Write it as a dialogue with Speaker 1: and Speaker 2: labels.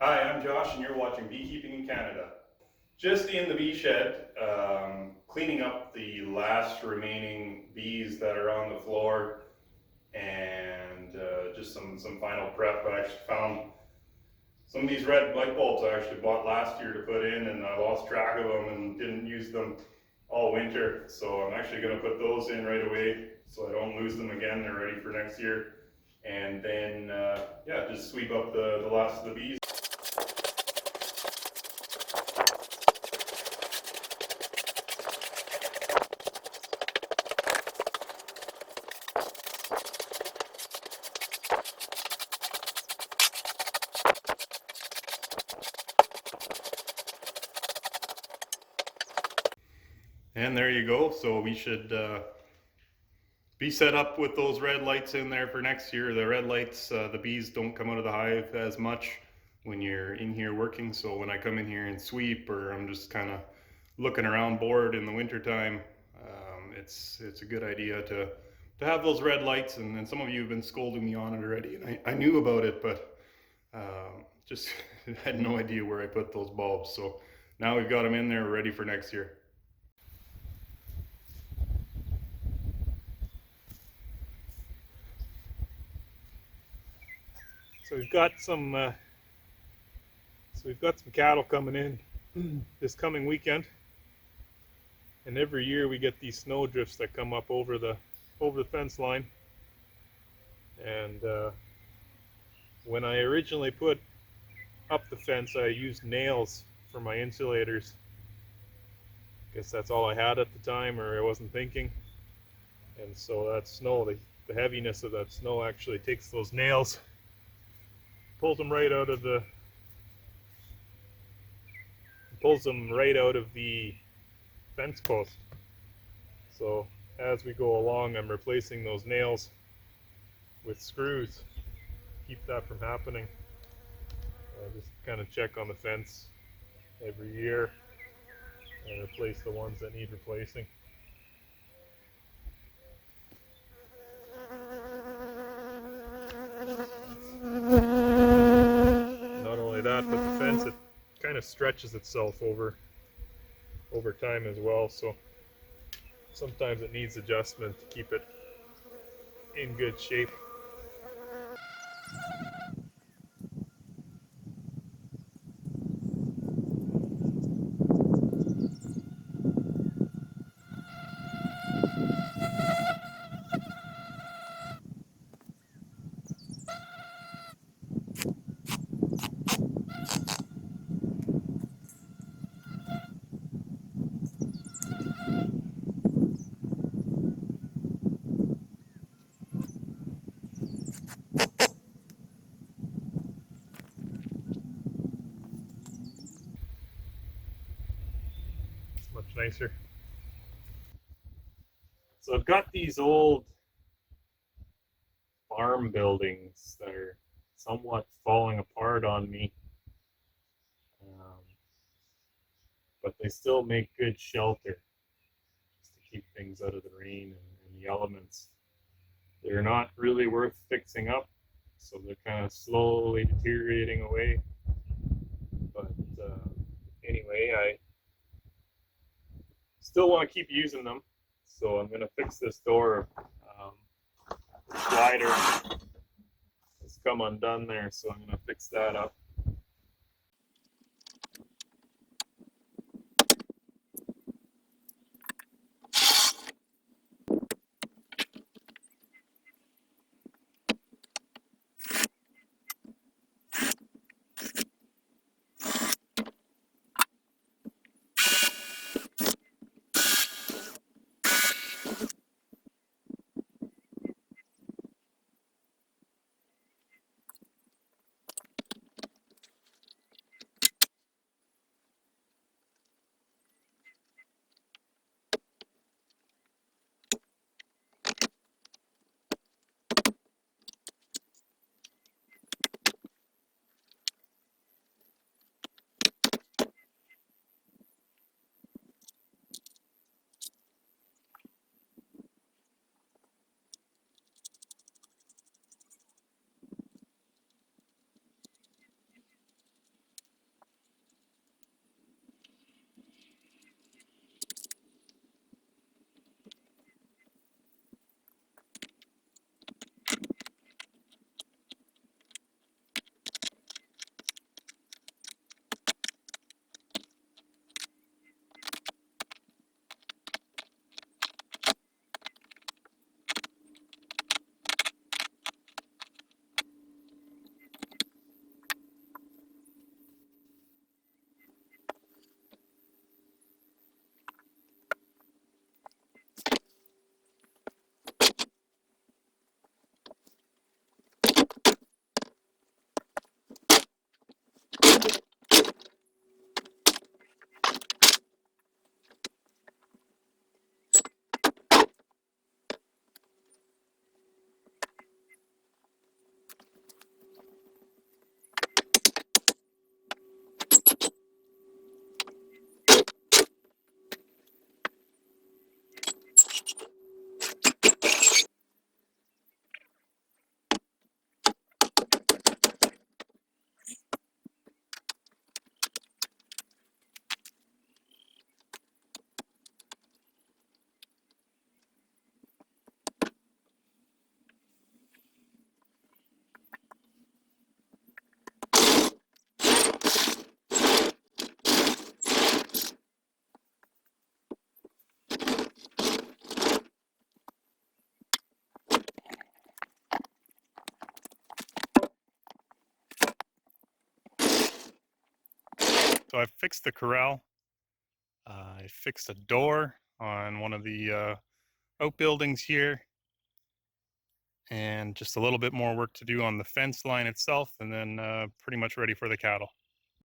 Speaker 1: Hi, I'm Josh, and you're watching Beekeeping in Canada. Just in the bee shed, cleaning up the last remaining bees that are on the floor, and just some final prep. I actually found some of these red light bulbs I actually bought last year to put in, and I lost track of them and didn't use them all winter. So I'm actually going to put those in right away so I don't lose them again. They're ready for next year. And then, yeah, just sweep up the last of the bees. And there you go. So we should be set up with those red lights in there for next year. The red lights, the bees don't come out of the hive as much when you're in here working. So when I come in here and sweep, or I'm just kind of looking around bored in the wintertime, it's a good idea to have those red lights. And some of you have been scolding me on it already, and I knew about it, but just had no idea where I put those bulbs. So now we've got them in there, ready for next year. So we've got some cattle coming in this coming weekend, and every year we get these snow drifts that come up over the fence line. And when I originally put up the fence, I used nails for my insulators. I guess that's all I had at the time, or I wasn't thinking. And so that snow, the heaviness of that snow actually takes those nails, pulls them right out of the fence post. So as we go along, I'm replacing those nails with screws to keep that from happening. I just kind of check on the fence every year and replace the ones that need replacing. Not only that, but the fence, it kind of stretches itself over time as well, so sometimes it needs adjustment to keep it in good shape. It's much nicer. So I've got these old farm buildings that are somewhat falling apart on me, um, but they still make good shelter just to keep things out of the rain and the elements. They're not really worth fixing up, so they're kind of slowly deteriorating away. But anyway, I still want to keep using them, so I'm going to fix this door. The slider has come undone there, so I'm going to fix that up. So I've fixed the corral. I fixed a door on one of the outbuildings here, and just a little bit more work to do on the fence line itself, and then pretty much ready for the cattle.